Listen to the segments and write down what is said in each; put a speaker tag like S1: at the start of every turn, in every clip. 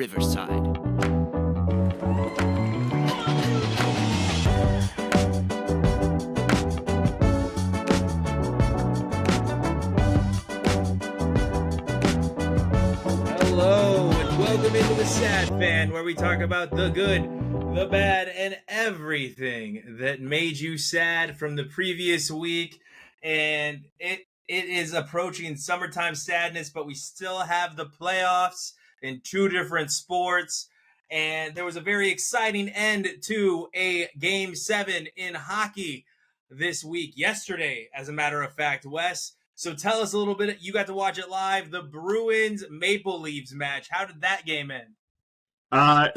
S1: Riverside.
S2: Hello, and welcome into TheSadFan, where we talk about the good, the bad, and everything that made you sad from the previous week. And it is approaching summertime sadness, but we still have the playoffs in two different sports. And there was a very exciting end to a Game 7 in hockey this week, yesterday, as a matter of fact, Wes. So tell us a little bit. You got to watch it live. The Bruins Maple Leafs match. How did that game end?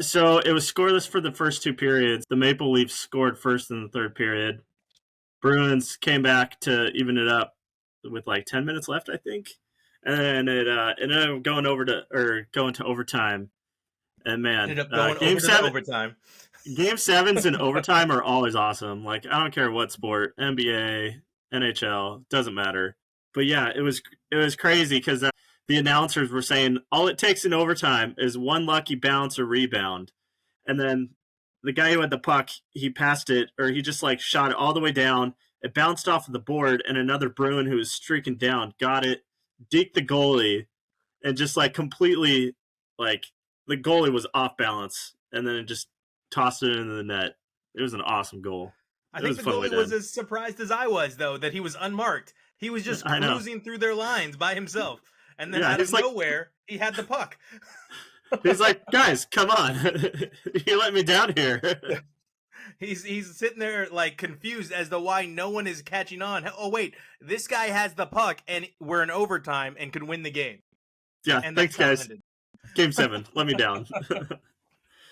S3: So it was scoreless for the first two periods. The Maple Leafs scored first in the third period. Bruins came back to even it up with like 10 minutes left, I think. And it ended up going to overtime. And man,
S2: Ended up going
S3: Game 7
S2: to overtime.
S3: Game 7s in overtime are always awesome. Like, I don't care what sport, NBA, NHL, doesn't matter. But yeah, it was crazy because the announcers were saying all it takes in overtime is one lucky bounce or rebound. And then the guy who had the puck, he passed it, or he just like shot it all the way down. It bounced off of the board, and another Bruin who was streaking down got it, deked the goalie, and just like completely, like, the goalie was off balance, and then it just tossed it into the net. It was an awesome goal.
S2: I think the goalie was as surprised as I was, though, that he was unmarked. He was just cruising through their lines by himself. And then out of nowhere, he had the puck.
S3: He's like, guys, come on. You let me down here.
S2: He's sitting there, like, confused as to why no one is catching on. Oh, wait, this guy has the puck, and we're in overtime and can win the game.
S3: Yeah, and thanks, guys. Game 7, let me down.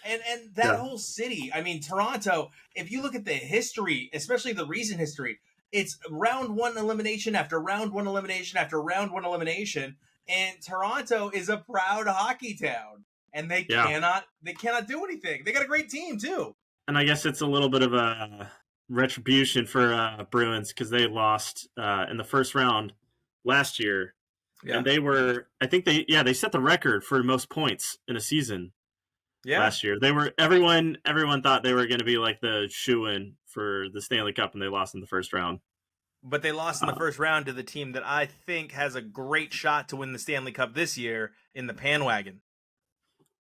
S2: And that whole city, I mean, Toronto, if you look at the history, especially the recent history, it's round one elimination after round one elimination after round one elimination, and Toronto is a proud hockey town, and they cannot do anything. They got a great team too.
S3: And I guess it's a little bit of a retribution for Bruins because they lost in the first round last year, and they were, I think they set the record for most points in a season. Yeah. Last year, everyone thought they were going to be like the shoo-in for the Stanley Cup, and they lost in the first round.
S2: But they lost in the first round to the team that I think has a great shot to win the Stanley Cup this year in the Panwagon.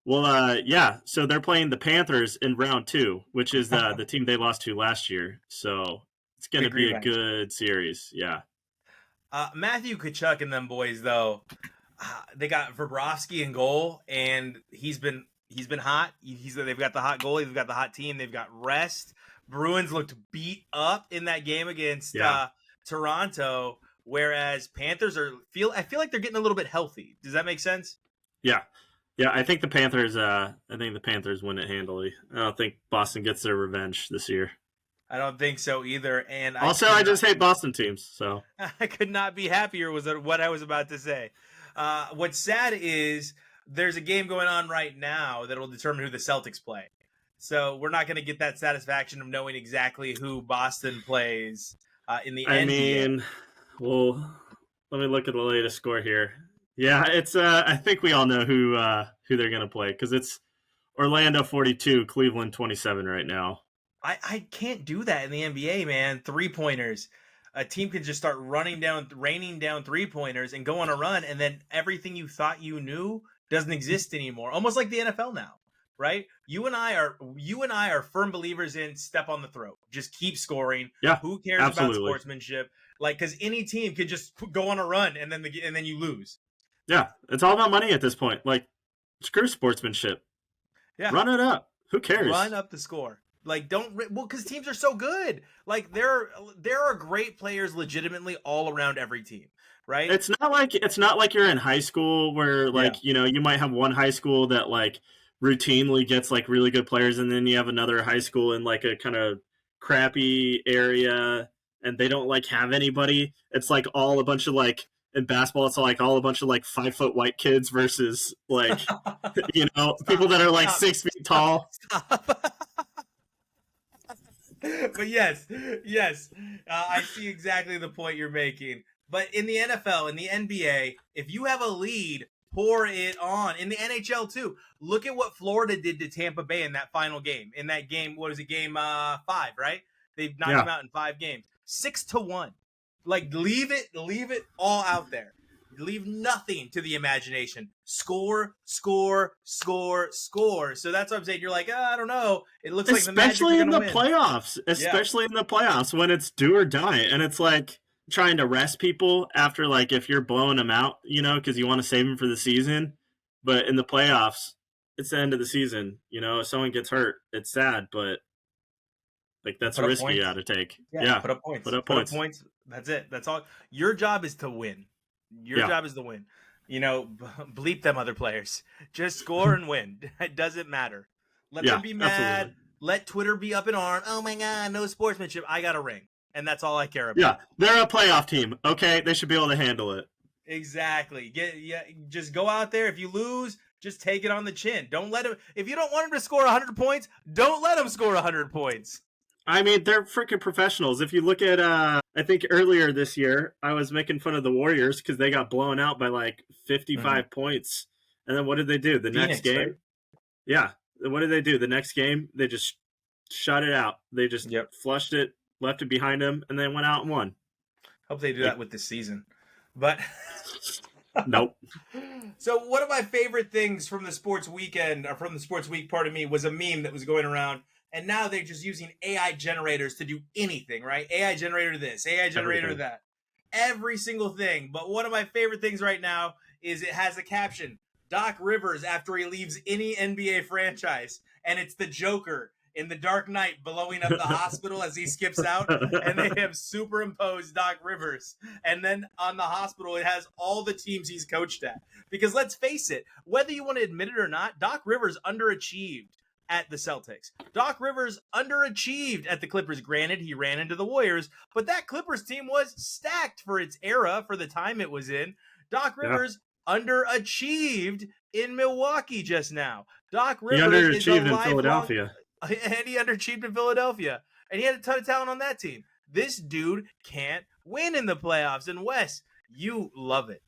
S3: Well, yeah. So they're playing the Panthers in round 2, which is the team they lost to last year. So it's going to be a good series. Yeah.
S2: Matthew Tkachuk and them boys, though, they got Bobrovsky in goal, and he's been hot. They've got the hot goalie. They've got the hot team. They've got rest. Bruins looked beat up in that game against Toronto, whereas Panthers I feel like they're getting a little bit healthy. Does that make sense?
S3: Yeah. I think the Panthers. Win it handily. I don't think Boston gets their revenge this year.
S2: I don't think so either. And
S3: I just hate Boston teams. So
S2: I could not be happier with what I was about to say. What's sad is there's a game going on right now that will determine who the Celtics play. So we're not going to get that satisfaction of knowing exactly who Boston plays in the NBA.
S3: I mean, well, let me look at the latest score here. Yeah, it's I think we all know who they're going to play because it's Orlando 42, Cleveland 27 right now.
S2: I can't do that in the NBA, man. 3-pointers. A team can just start raining down 3-pointers and go on a run, and then everything you thought you knew doesn't exist anymore. Almost like the NFL now, right? You and I are firm believers in step on the throat. Just keep scoring.
S3: Yeah,
S2: who cares about sportsmanship? Like, because any team could just go on a run and then you lose.
S3: Yeah, it's all about money at this point. Like, screw sportsmanship.
S2: Yeah,
S3: run it up. Who cares?
S2: Run up the score. Like, because teams are so good. Like, there are great players legitimately all around every team, right?
S3: It's not like you're in high school where you might have one high school that like routinely gets like really good players, and then you have another high school in like a kind of crappy area and they don't like have anybody. It's like all a bunch of like in basketball, it's like all a bunch of like 5-foot white kids versus like people that are like 6 feet tall.
S2: But yes, I see exactly the point you're making. But in the NFL, in the NBA, if you have a lead pour it on. In the NHL too. Look at what Florida did to Tampa Bay in that final game. In that game, what was it, game 5, right? They knocked them out in 5 games. 6-1. Like, leave it all out there. Leave nothing to the imagination. Score, score, score, score. So that's what I'm saying. You're like, I don't know. It looks like the Magic are going to win.
S3: Especially in the playoffs when it's do or die. And it's like trying to rest people after, like, if you're blowing them out, you know, because you want to save them for the season. But in the playoffs, it's the end of the season. You know, if someone gets hurt, it's sad, but like that's a risk you got to take. Yeah,
S2: put up points.
S3: Put up points.
S2: That's it. That's all. Your job is to win. Your job is to win. You know, bleep them other players. Just score and win. It doesn't matter. Let them be mad. Absolutely. Let Twitter be up in arms. Oh my God, no sportsmanship. I got a ring. And that's all I care about.
S3: Yeah, they're a playoff team. Okay, they should be able to handle it.
S2: Exactly. Just go out there. If you lose, just take it on the chin. Don't let them. If you don't want them to score 100 points, don't let them score 100 points.
S3: I mean, they're freaking professionals. If you look at, I think earlier this year, I was making fun of the Warriors because they got blown out by like 55 points. And then what did they do? The next game? Right? Yeah. What did they do? The next game, they just shut it out. They just flushed it, left it behind them, and then went out and won.
S2: Hope they do that with this season. But
S3: nope.
S2: So one of my favorite things from the sports weekend, or from the sports week, pardon me, was a meme that was going around. And now they're just using AI generators to do anything, right? AI generator this, AI generator that. Every single thing. But one of my favorite things right now is it has a caption, Doc Rivers after he leaves any NBA franchise. And it's the Joker in The Dark Knight blowing up the hospital as he skips out. And they have superimposed Doc Rivers. And then on the hospital, it has all the teams he's coached at. Because let's face it, whether you want to admit it or not, Doc Rivers underachieved at the Celtics. Doc Rivers underachieved at the Clippers. Granted, he ran into the Warriors, but that Clippers team was stacked for its era, for the time it was in. Doc Rivers underachieved in Milwaukee just now. Doc Rivers
S3: he underachieved in Philadelphia.
S2: And he underachieved in Philadelphia. And he had a ton of talent on that team. This dude can't win in the playoffs. And Wes, you love it.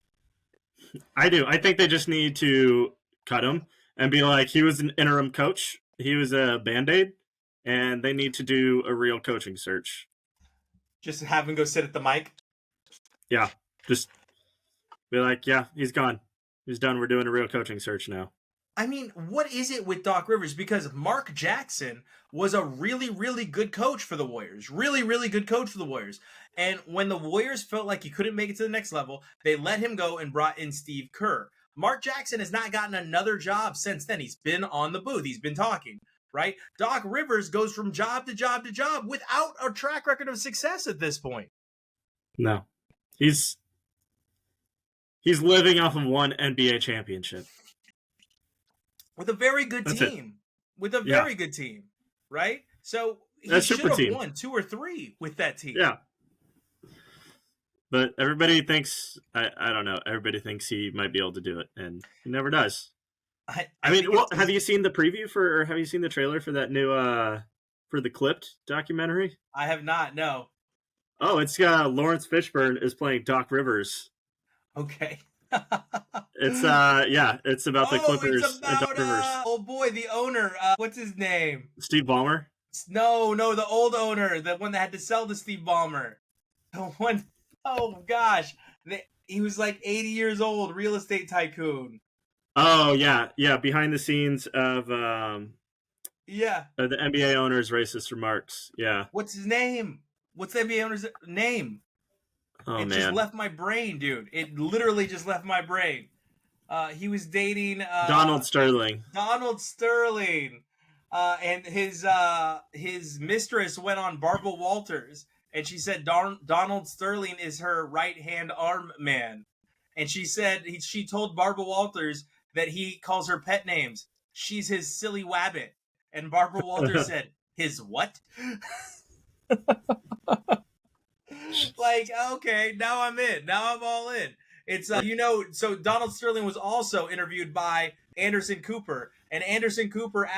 S3: I do. I think they just need to cut him and be like, he was an interim coach. He was a Band-Aid, and they need to do a real coaching search.
S2: Just have him go sit at the mic?
S3: Yeah. Just be like, yeah, he's gone. He's done. We're doing a real coaching search now.
S2: I mean, what is it with Doc Rivers? Because Mark Jackson was a really, really good coach for the Warriors. Really, really good coach for the Warriors. And when the Warriors felt like he couldn't make it to the next level, they let him go and brought in Steve Kerr. Mark Jackson has not gotten another job since then. He's been on the booth. He's been talking, right? Doc Rivers goes from job to job to job without a track record of success at this point.
S3: No. He's living off of one NBA championship.
S2: With a very good team. With a very good team, right? So he should have won 2 or 3 with that team.
S3: Yeah. But everybody thinks, I don't know, everybody thinks he might be able to do it, and he never does. I mean, have you seen the preview or have you seen the trailer for that new, for the Clipped documentary?
S2: I have not, no.
S3: Oh, it's Lawrence Fishburne is playing Doc Rivers.
S2: Okay.
S3: It's it's about the Clippers and Doc Rivers.
S2: Oh boy, the owner, what's his name?
S3: Steve Ballmer?
S2: No, the old owner, the one that had to sell to Steve Ballmer. The one, oh gosh, he was like 80 years old, real estate tycoon.
S3: Oh yeah, behind the scenes of the NBA owner's racist remarks. Yeah.
S2: What's his name? What's the NBA owner's name?
S3: Oh,
S2: it just left my brain, dude. It literally just left my brain. He was dating
S3: Donald Sterling.
S2: And his mistress went on Barbara Walters, and she said Donald Sterling is her right-hand arm man. And she said she told Barbara Walters that he calls her pet names. She's his silly wabbit. And Barbara Walters said, his what? Like, okay, now I'm in. Now I'm all in. It's, so Donald Sterling was also interviewed by Anderson Cooper. And Anderson Cooper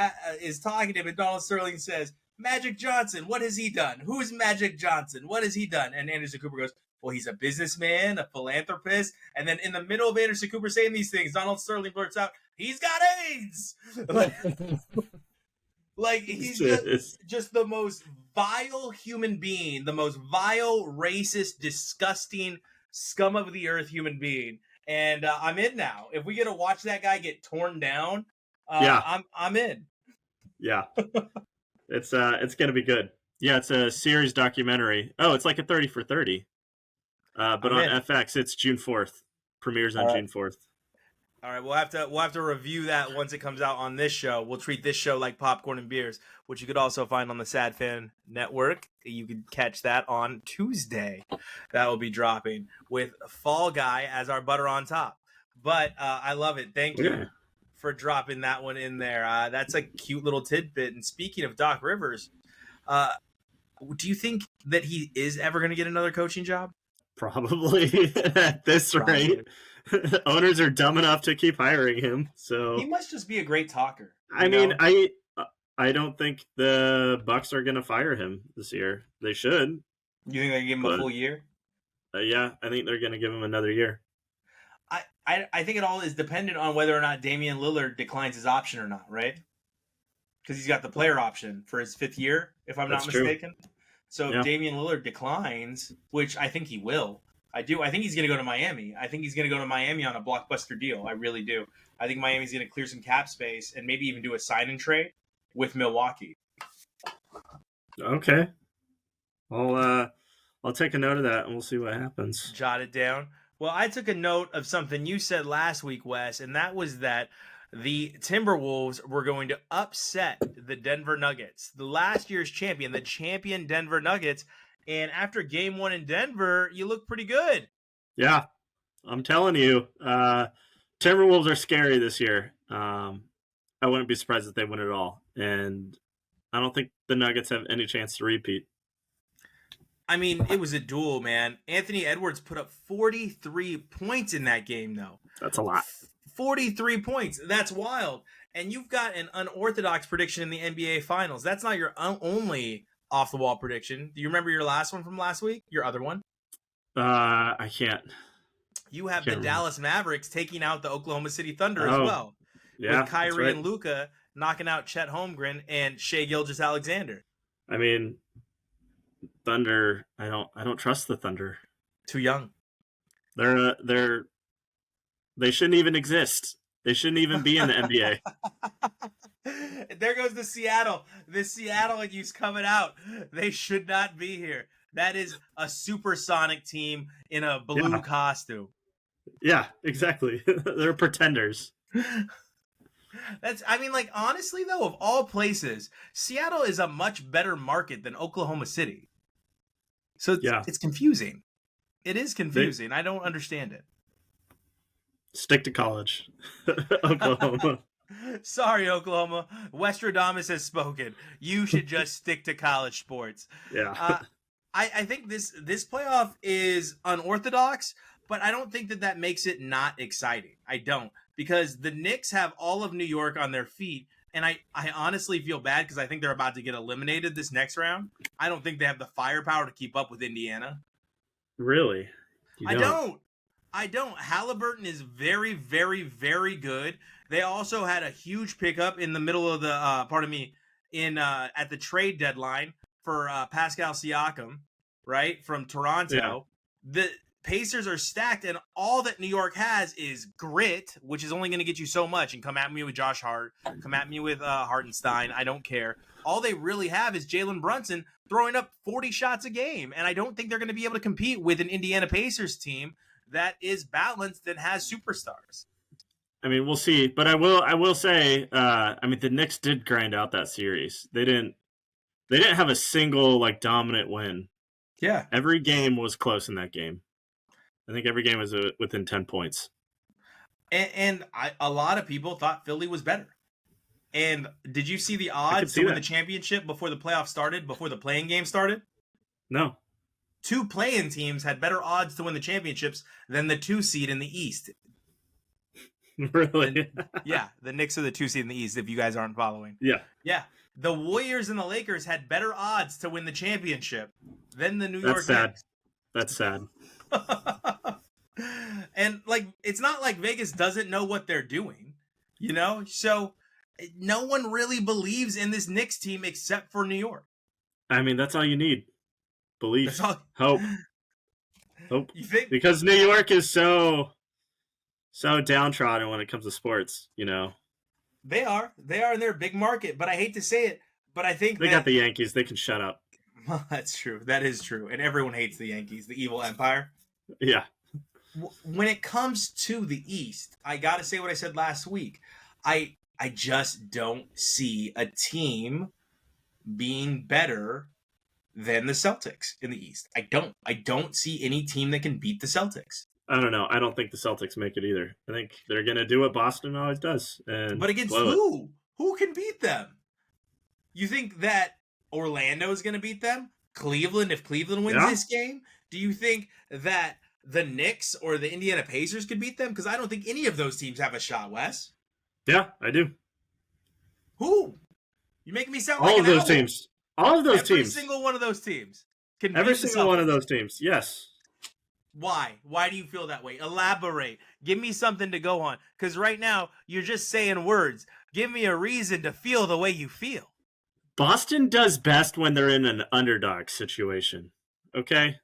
S2: is talking to him, and Donald Sterling says, Magic Johnson, what has he done? Who is Magic Johnson? What has he done? And Anderson Cooper goes, well, he's a businessman, a philanthropist. And then in the middle of Anderson Cooper saying these things, Donald Sterling blurts out, he's got AIDS. Like he's just the most vile human being, the most vile, racist, disgusting, scum of the earth human being. And I'm in now. If we get to watch that guy get torn down, I'm in.
S3: Yeah, it's gonna be good. Yeah, it's a series documentary. Oh, it's like a 30 for 30. But on FX, it's June 4th. Premieres on June 4th.
S2: All right, we'll have to review that once it comes out on this show. We'll treat this show like popcorn and beers, which you could also find on the SadFan network. You could catch that on Tuesday. That will be dropping with Fall Guy as our butter on top. But I love it. Thank you for dropping that one in there. That's a cute little tidbit. And speaking of Doc Rivers, do you think that he is ever going to get another coaching job?
S3: Probably at this rate. Owners are dumb enough to keep hiring him, so
S2: he must just be a great talker.
S3: I mean, I don't think the Bucks are going to fire him this year. They should.
S2: You think they give him a full year?
S3: Yeah, I think they're going to give him another year.
S2: I think it all is dependent on whether or not Damian Lillard declines his option or not, right? Because he's got the player option for his 5th year, if I'm not mistaken. True. So if Damian Lillard declines, which I think he will, I think he's going to go to Miami. I think he's going to go to Miami on a blockbuster deal. I really do. I think Miami's going to clear some cap space and maybe even do a sign and trade with Milwaukee.
S3: Okay. I'll take a note of that and we'll see what happens.
S2: Jot it down. Well, I took a note of something you said last week, Wes, and that was that the Timberwolves were going to upset the Denver Nuggets, the last year's champion, the champion Denver Nuggets. And after game 1 in Denver, you look pretty good.
S3: Yeah, I'm telling you, Timberwolves are scary this year. I wouldn't be surprised if they win it all. And I don't think the Nuggets have any chance to repeat.
S2: I mean, it was a duel, man. Anthony Edwards put up 43 points in that game, though.
S3: That's a lot.
S2: 43 points. That's wild. And you've got an unorthodox prediction in the NBA Finals. That's not your only off-the-wall prediction. Do you remember your last one from last week? Your other one?
S3: I can't.
S2: You have the Dallas Mavericks taking out the Oklahoma City Thunder as well.
S3: Yeah,
S2: with Kyrie and Luka knocking out Chet Holmgren and Shai Gilgeous-Alexander.
S3: I mean, Thunder, I don't trust the Thunder.
S2: Too young.
S3: They shouldn't even exist. They shouldn't even be in the NBA.
S2: There goes the Seattle. The Seattle you's coming out. They should not be here. That is a supersonic team in a blue costume.
S3: Yeah, exactly. They're pretenders.
S2: Honestly, though, of all places, Seattle is a much better market than Oklahoma City. So it's confusing. It is confusing. I don't understand it.
S3: Stick to college. Oklahoma.
S2: Sorry, Oklahoma. Westradamus has spoken. You should just stick to college sports.
S3: Yeah.
S2: I think this playoff is unorthodox, but I don't think that makes it not exciting. I don't. Because the Knicks have all of New York on their feet, and I honestly feel bad because I think they're about to get eliminated this next round. I don't think they have the firepower to keep up with Indiana.
S3: Really?
S2: I don't. Halliburton is very, very, very good. They also had a huge pickup in the middle of the, at the trade deadline for Pascal Siakam, right, from Toronto. Yeah. The Pacers are stacked, and all that New York has is grit, which is only going to get you so much. And come at me with Josh Hart, come at me with Hartenstein. I don't care. All they really have is Jalen Brunson throwing up 40 shots a game, and I don't think they're going to be able to compete with an Indiana Pacers team that is balanced and has superstars.
S3: I mean, we'll see, but I will say, the Knicks did grind out that series. They didn't have a single dominant win.
S2: Yeah,
S3: every game was close in that game. I think every game was within 10 points.
S2: And a lot of people thought Philly was better. And did you see the odds to win the championship before the playoffs started, before the playing game started?
S3: No.
S2: 2 play-in teams had better odds to win the championships than the 2 seed in the East.
S3: Really?
S2: The Knicks are the 2 seed in the East, if you guys aren't following.
S3: Yeah.
S2: The Warriors and the Lakers had better odds to win the championship than the New York
S3: sad.
S2: Knicks.
S3: That's sad.
S2: And like, it's not like Vegas doesn't know what they're doing, you know? So no one really believes in this Knicks team except for New York.
S3: I mean, that's all you need. Belief,
S2: That's all.
S3: hope.
S2: You think?
S3: Because New York is so downtrodden when it comes to sports, you know.
S2: They are in their big market, but I hate to say it, but I think
S3: They got the Yankees. They can shut up.
S2: Well, that's true. That is true. And everyone hates the Yankees, the evil empire.
S3: Yeah.
S2: When it comes to the East, I got to say what I said last week. I just don't see a team being better than the Celtics in the East. I don't see any team that can beat the Celtics.
S3: I don't know. I don't think the Celtics make it either. I think they're going to do what Boston always does.
S2: But against who? Who can beat them? You think that Orlando is going to beat them? Cleveland, if Cleveland wins this game? Do you think that the Knicks or the Indiana Pacers could beat them? Because I don't think any of those teams have a shot, Wes.
S3: Yeah, I do.
S2: Who? You're making me sound
S3: all
S2: like
S3: of those teams. All of those teams.
S2: Every single one of those teams.
S3: Every single one of those teams, yes.
S2: Why? Why do you feel that way? Elaborate. Give me something to go on. Because right now, you're just saying words. Give me a reason to feel the way you feel.
S3: Boston does best when they're in an underdog situation, okay?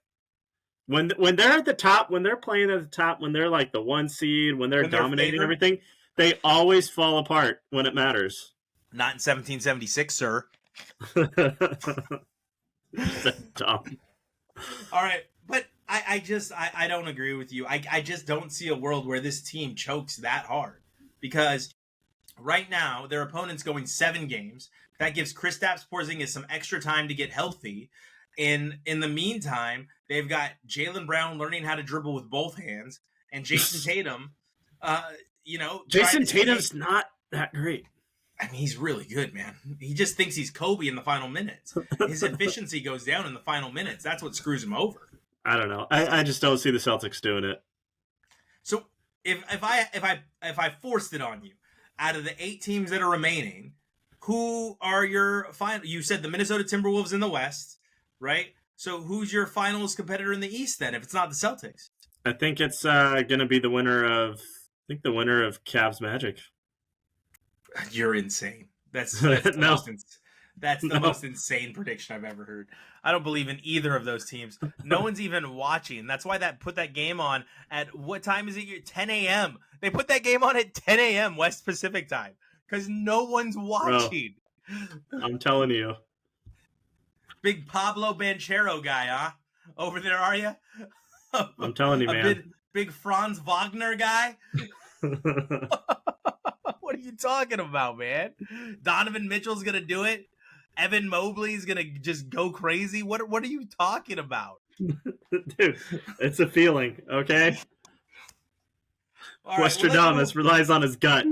S3: When they're at the top, when they're playing at the top, when they're like the 1 seed, when they're dominating everything, they always fall apart when it matters.
S2: Not in 1776, sir.
S3: Dumb.
S2: All right, but I don't agree with you. I just don't see a world where this team chokes that hard, because right now their opponent's going 7 games. That gives Kristaps Porzingis some extra time to get healthy. In the meantime, they've got Jaylen Brown learning how to dribble with both hands, and Jason Tatum.
S3: Jason Tatum's not that great.
S2: I mean, he's really good, man. He just thinks he's Kobe in the final minutes. His efficiency goes down in the final minutes. That's what screws him over.
S3: I don't know. I just don't see the Celtics doing it.
S2: So if I forced it on you, out of the 8 teams that are remaining, who are your final? You said the Minnesota Timberwolves in the West, right? So who's your finals competitor in the East then? If it's not the Celtics,
S3: I think it's going to be the winner of Cavs Magic.
S2: You're insane. That's the most insane prediction I've ever heard. I don't believe in either of those teams. No one's even watching. That's why put that game on at, what time is it? 10 a.m. They put that game on at 10 a.m. West Pacific time because no one's watching.
S3: Bro, I'm telling you.
S2: Big Pablo Banchero guy, huh? Over there, are you?
S3: I'm telling you, man.
S2: Big Franz Wagner guy? What are you talking about, man? Donovan Mitchell's going to do it? Evan Mobley's going to just go crazy? What are you talking about?
S3: Dude, it's a feeling, okay?
S2: All
S3: Westradamus relies on his gut.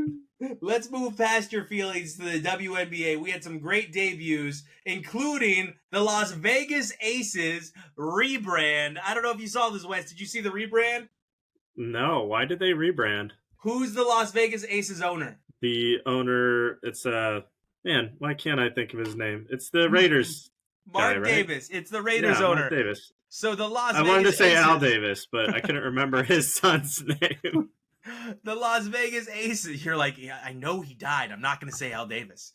S2: Let's move past your feelings to the WNBA. We had some great debuts, including the Las Vegas Aces rebrand. I don't know if you saw this, Wes. Did you see the rebrand?
S3: No. Why did they rebrand?
S2: Who's the Las Vegas Aces owner?
S3: The owner, it's man, why can't I think of his name? It's the Raiders.
S2: Mark
S3: guy, right?
S2: Davis. It's the Raiders owner.
S3: Mark Davis.
S2: So the Las
S3: I
S2: Vegas
S3: wanted to say
S2: Aces,
S3: Al Davis, but I couldn't remember his son's name.
S2: The Las Vegas Aces. You're like, yeah, I know he died. I'm not going to say Al Davis.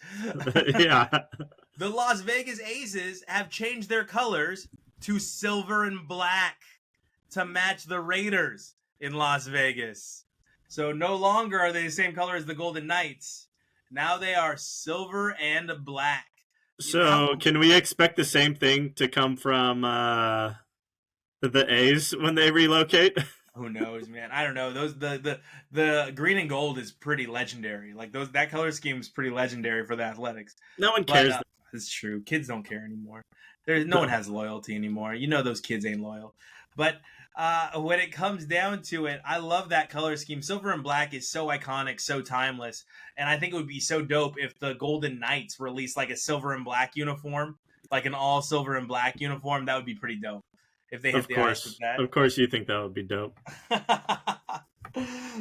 S3: Yeah.
S2: The Las Vegas Aces have changed their colors to silver and black to match the Raiders in Las Vegas. So no longer are they the same color as the Golden Knights. Now they are silver and black.
S3: So can we expect the same thing to come from the A's when they relocate?
S2: Who knows, man? I don't know. Those the green and gold is pretty legendary. Like that color scheme is pretty legendary for the Athletics.
S3: No one cares.
S2: It's true. Kids don't care anymore. No one has loyalty anymore. You know those kids ain't loyal. But when it comes down to it, I love that color scheme. Silver and black is so iconic, so timeless. And I think it would be so dope if the Golden Knights released like a silver and black uniform, like an all silver and black uniform. That would be pretty dope. If they hit the ice with that.
S3: Of course you think that would be dope.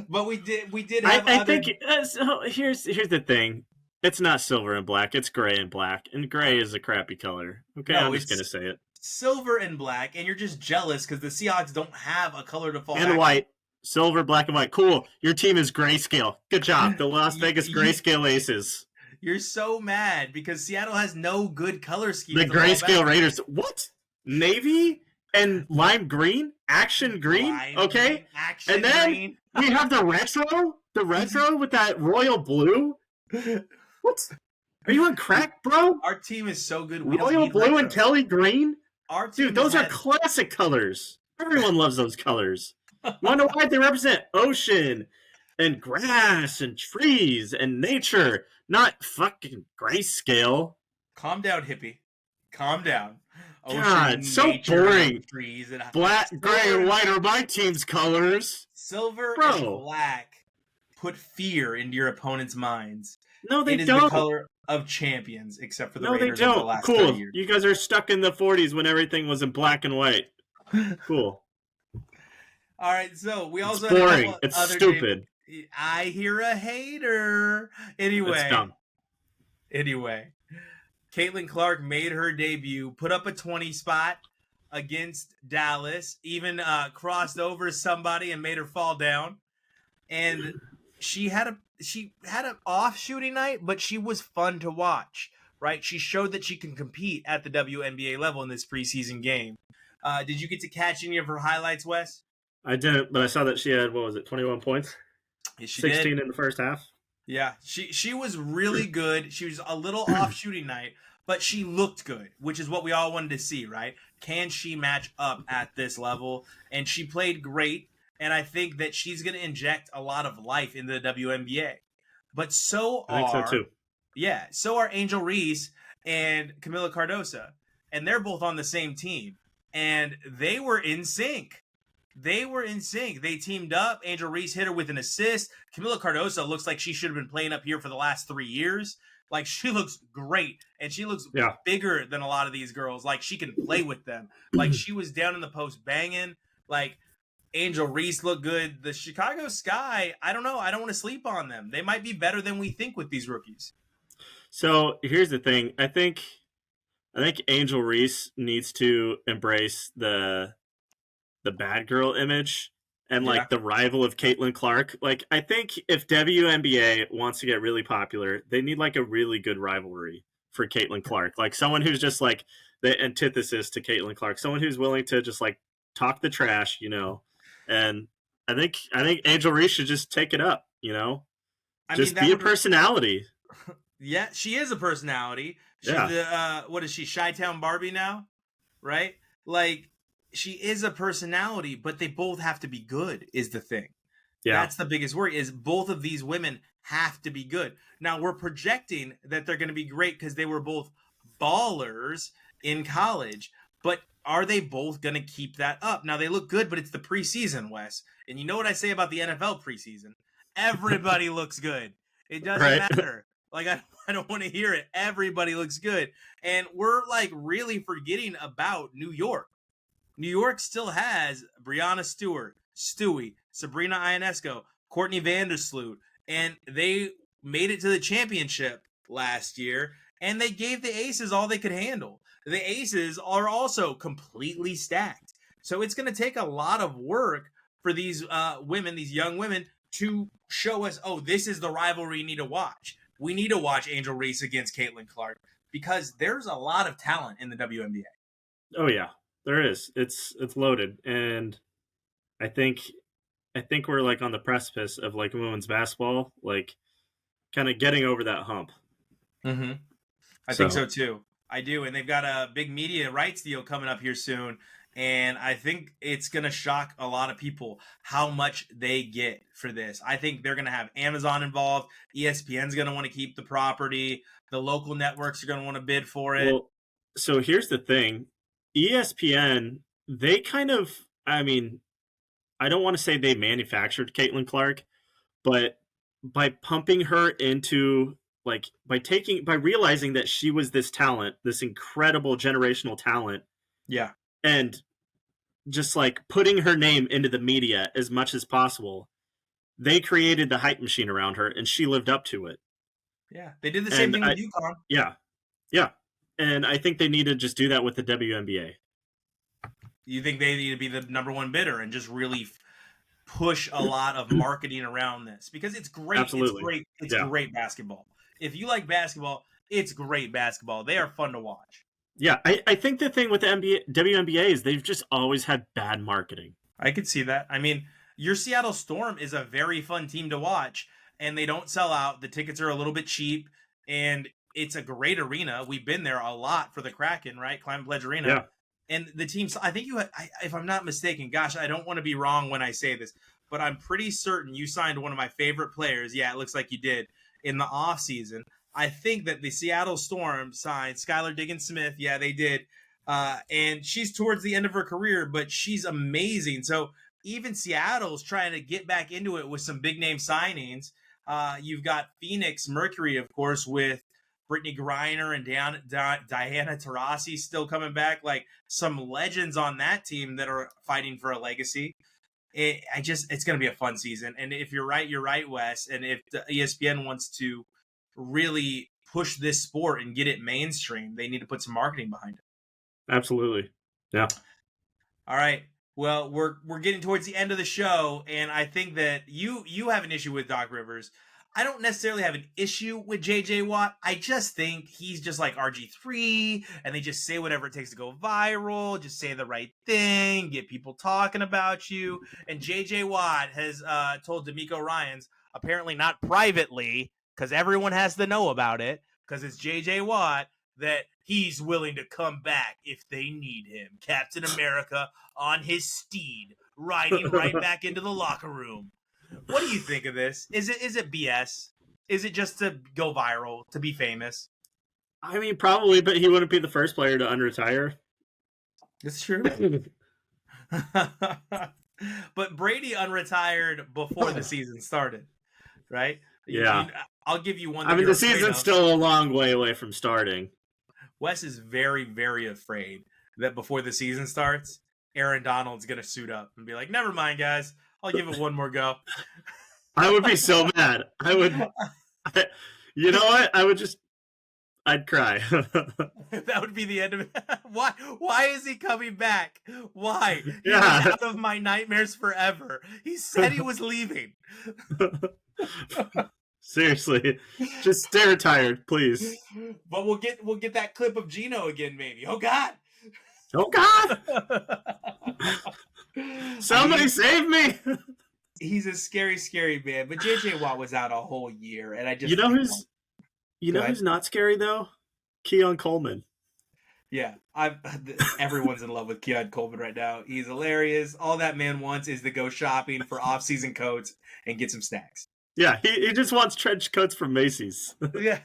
S2: But we did have
S3: I think so here's the thing. It's not silver and black, it's gray and black. And gray is a crappy color. Okay, I'm just going to say it.
S2: silver and black, and you're just jealous because the Seahawks don't have a color to fall
S3: And
S2: back
S3: white. Silver, black, and white. Cool. Your team is grayscale. Good job. The Las
S2: on.
S3: Vegas grayscale Aces.
S2: You're so mad because Seattle has no good color scheme.
S3: The grayscale Raiders. What? Navy and lime green? Action green?
S2: Lime
S3: Okay.
S2: green, action
S3: And then
S2: green.
S3: we have the retro. The retro with that royal blue. What? Are you on crack, bro?
S2: Our team is so good. We
S3: Royal
S2: don't need
S3: blue
S2: retro.
S3: and Kelly green?
S2: Our team
S3: Dude, those are
S2: has-
S3: classic colors. Everyone loves those colors. Wonder why they represent ocean and grass and trees and nature, not fucking grayscale.
S2: Calm down, hippie. Calm down.
S3: God, so boring.
S2: Trees and
S3: Black, gray, and white are my team's colors.
S2: Silver
S3: Bro.
S2: and black put fear into your opponent's minds.
S3: No, they
S2: It is
S3: don't.
S2: the color of champions, except for the
S3: No, they
S2: Raiders of the
S3: don't.
S2: last
S3: Cool.
S2: 30 years.
S3: You guys are stuck in the 40s when everything was in black and white. Cool.
S2: All right, so we
S3: It's
S2: also had a
S3: boring.
S2: couple
S3: It's
S2: other
S3: stupid.
S2: I hear a hater. Anyway,
S3: It's dumb.
S2: Anyway, Caitlin Clark made her debut, put up a 20 spot against Dallas, even crossed over somebody and made her fall down. And she had an off shooting night, but she was fun to watch, right? She showed that she can compete at the WNBA level in this preseason game. Did you get to catch any of her highlights, Wes?
S3: I didn't, but I saw that she had, 21 points?
S2: Yes, she
S3: 16
S2: did.
S3: in the first half.
S2: Yeah, she was really good. She was a little off shooting night, but she looked good, which is what we all wanted to see, right? Can she match up at this level? And she played great, and I think that she's going to inject a lot of life into the WNBA. But
S3: I think so too.
S2: Yeah, so are Angel Reese and Camila Cardoso, and they're both on the same team, and they were in sync. They teamed up. Angel Reese hit her with an assist. Camila Cardoso looks like she should have been playing up here for the last 3 years. Like, she looks great, and she looks bigger than a lot of these girls. Like, she can play with them. Like, she was down in the post banging. Like, Angel Reese looked good. The Chicago Sky, I don't know. I don't want to sleep on them. They might be better than we think with these rookies.
S3: So here's the thing. I think Angel Reese needs to embrace the bad girl image and the rival of Caitlin Clark. Like, I think if WNBA wants to get really popular, they need a really good rivalry for Caitlin Clark. Like, someone who's just the antithesis to Caitlin Clark, someone who's willing to just talk the trash, And I think Angel Reese should just take it up, Just be a personality.
S2: Yeah, she is a personality. She's what is she, Chi-Town Barbie now? Right? Like, she is a personality, but they both have to be good, is the thing. Yeah. That's the biggest worry, is both of these women have to be good. Now, we're projecting that they're going to be great because they were both ballers in college, but are they both going to keep that up? Now, they look good, but it's the preseason, Wes. And you know what I say about the NFL preseason? Everybody looks good. It doesn't matter. Like, I don't want to hear it. Everybody looks good. And we're, really forgetting about New York. New York still has Breanna Stewart, Stewie, Sabrina Ionesco, Courtney Vandersloot, and they made it to the championship last year, and they gave the Aces all they could handle. The Aces are also completely stacked. So it's going to take a lot of work for these women, these young women, to show us, oh, this is the rivalry you need to watch. We need to watch Angel Reese against Caitlin Clark because there's a lot of talent in the WNBA.
S3: Oh, yeah. There is. It's loaded, and I think we're on the precipice of women's basketball, kind of getting over that hump.
S2: Mm-hmm. I think so too. I do, and they've got a big media rights deal coming up here soon, and I think it's gonna shock a lot of people how much they get for this. I think they're gonna have Amazon involved. ESPN's gonna want to keep the property. The local networks are gonna want to bid for it.
S3: Well, so here's the thing. ESPN, they kind of, I don't want to say they manufactured Caitlin Clark, but by pumping her into, by realizing that she was this talent, this incredible generational talent.
S2: Yeah.
S3: And just putting her name into the media as much as possible, they created the hype machine around her, and she lived up to it.
S2: Yeah. They did the same thing with UConn.
S3: Yeah. Yeah. And I think they need to just do that with the WNBA.
S2: You think they need to be the number one bidder and just really push a lot of marketing around this because it's great.
S3: Absolutely.
S2: It's
S3: Yeah.
S2: great basketball. If you like basketball, it's great basketball. They are fun to watch.
S3: Yeah, I think the thing with the WNBA is they've just always had bad marketing.
S2: I could see that. I mean, your Seattle Storm is a very fun team to watch, and they don't sell out. The tickets are a little bit cheap, and it's a great arena. We've been there a lot for the Kraken, right? Climate Pledge Arena.
S3: Yeah.
S2: And the teams, I think if I'm not mistaken, gosh, I don't want to be wrong when I say this, but I'm pretty certain you signed one of my favorite players. Yeah, it looks like you did in the offseason. I think that the Seattle Storm signed Skylar Diggins-Smith. Yeah, they did. And she's towards the end of her career, but she's amazing. So even Seattle's trying to get back into it with some big name signings. You've got Phoenix Mercury, of course, with Brittany Griner and Diana Taurasi still coming back. Like some legends on that team that are fighting for a legacy. It's going to be a fun season. And if you're right, Wes. And if the ESPN wants to really push this sport and get it mainstream, they need to put some marketing behind it.
S3: Absolutely. Yeah.
S2: All right. Well, we're getting towards the end of the show, and I think that you have an issue with Doc Rivers. I don't necessarily have an issue with J.J. Watt. I just think he's just like RG3, and they just say whatever it takes to go viral, just say the right thing, get people talking about you. And J.J. Watt has told D'Amico Ryans, apparently not privately, because everyone has to know about it, because it's J.J. Watt, that he's willing to come back if they need him. Captain America on his steed, riding right back into the locker room. What do you think of this? Is it BS? Is it just to go viral, to be famous?
S3: I mean, probably, but he wouldn't be the first player to unretire.
S2: It's true. But Brady unretired before the season started, right?
S3: Yeah.
S2: I'll give you one.
S3: I mean, the season's still a long way away from starting.
S2: Wes is very, very afraid that before the season starts, Aaron Donald's going to suit up and be like, never mind, guys. I'll give it one more go.
S3: I would be so mad. You know what? I'd cry.
S2: That would be the end of it. Why is he coming back? Why?
S3: Yeah.
S2: He's out of my nightmares forever. He said he was leaving.
S3: Seriously, just stay retired, please.
S2: But we'll get that clip of Gino again, maybe. Oh God!
S3: Oh God! Somebody save me!
S2: He's a scary, scary man. But JJ Watt was out a whole year, and I just
S3: you know who's not scary though? Keon Coleman.
S2: Yeah, everyone's in love with Keon Coleman right now. He's hilarious. All that man wants is to go shopping for off-season coats and get some snacks.
S3: Yeah, he just wants trench coats from Macy's.
S2: Yeah.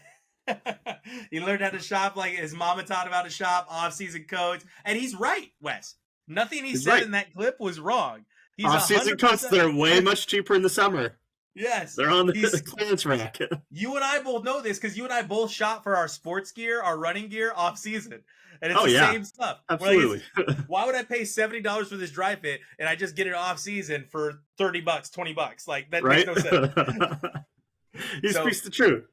S2: He learned how to shop like his mama taught him how to shop, off-season coats. And he's right, Wes. Nothing he said in that clip was wrong. He's
S3: off-season coats, they're way much cheaper in the summer.
S2: Yes.
S3: They're on the clearance rack.
S2: You and I both know this because you and I both shop for our sports gear, our running gear off-season. And it's the same stuff.
S3: Absolutely.
S2: Why would I pay $70 for this dry fit and I just get it off-season for $30, $20? Like, that makes no sense.
S3: He speaks the truth.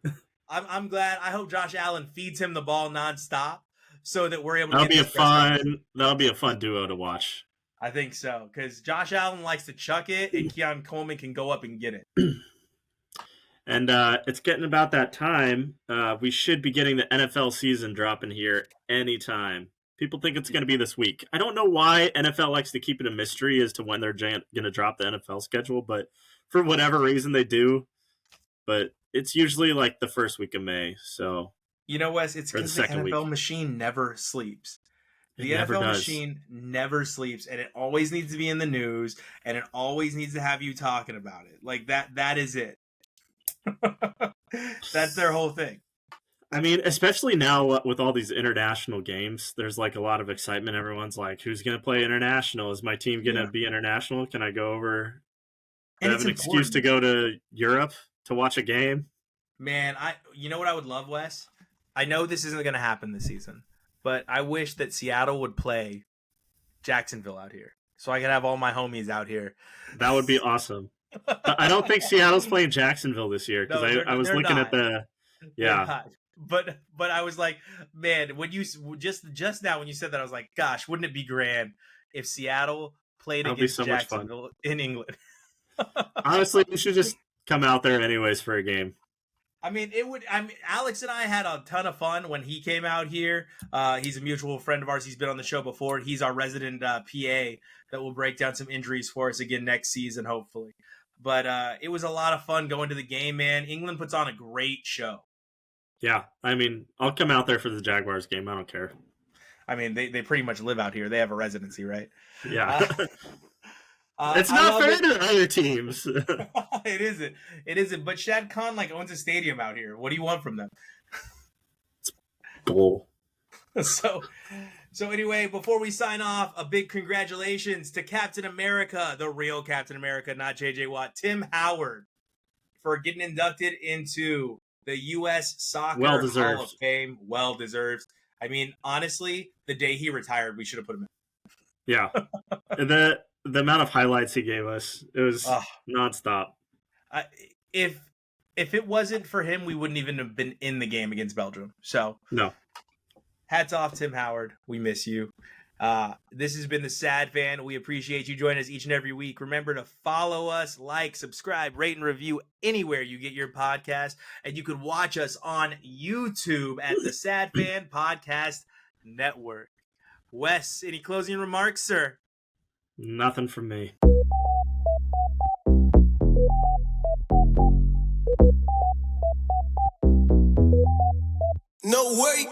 S2: I'm glad. I hope Josh Allen feeds him the ball nonstop so that we're able to
S3: That'll be a fun duo to watch.
S2: I think so, because Josh Allen likes to chuck it, and Keon Coleman can go up and get it.
S3: And it's getting about that time. We should be getting the NFL season dropping here anytime. People think it's going to be this week. I don't know why NFL likes to keep it a mystery as to when they're going to drop the NFL schedule, but for whatever reason they do. But it's usually like the first week of May. So
S2: you know, Wes, it's because the NFL machine never sleeps. The NFL machine never sleeps, and it always needs to be in the news, and it always needs to have you talking about it. Like that is it. That's their whole thing.
S3: I mean, especially now with all these international games, there's like a lot of excitement. Everyone's like, who's going to play international? Is my team going to be international? Can I go over? And have an excuse to go to Europe to watch a game?
S2: Man, you know what I would love, Wes? I know this isn't going to happen this season, but I wish that Seattle would play Jacksonville out here so I could have all my homies out here.
S3: That would be awesome. I don't think Seattle's playing Jacksonville this year because I was looking at the
S2: But I was like, man, when you just now when you said that, I was like, gosh, wouldn't it be grand if Seattle played
S3: That'll be
S2: against
S3: so much fun.
S2: Jacksonville in England.
S3: Honestly, you should just come out there anyways for a game.
S2: I mean, Alex and I had a ton of fun when he came out here. He's a mutual friend of ours. He's been on the show before. He's our resident PA that will break down some injuries for us again next season, hopefully. But it was a lot of fun going to the game, man. England puts on a great show.
S3: Yeah, I mean, I'll come out there for the Jaguars game. I don't care.
S2: I mean, they pretty much live out here. They have a residency, right?
S3: Yeah. It's not fair to other teams.
S2: It isn't. It isn't. But Shad Khan owns a stadium out here. What do you want from them?
S3: It's bull.
S2: So anyway, before we sign off, a big congratulations to Captain America, the real Captain America, not JJ Watt, Tim Howard, for getting inducted into the U.S. Soccer Hall of Fame. Well deserved. I mean, honestly, the day he retired, we should have put him in.
S3: Yeah. The amount of highlights he gave us, it was nonstop.
S2: If it wasn't for him, we wouldn't even have been in the game against Belgium. So
S3: no.
S2: Hats off, Tim Howard. We miss you. This has been the Sad Fan. We appreciate you joining us each and every week. Remember to follow us, like, subscribe, rate, and review anywhere you get your podcast. And you can watch us on YouTube at the Sad Fan Podcast Network. Wes, any closing remarks, sir?
S3: Nothing from me.
S1: No way.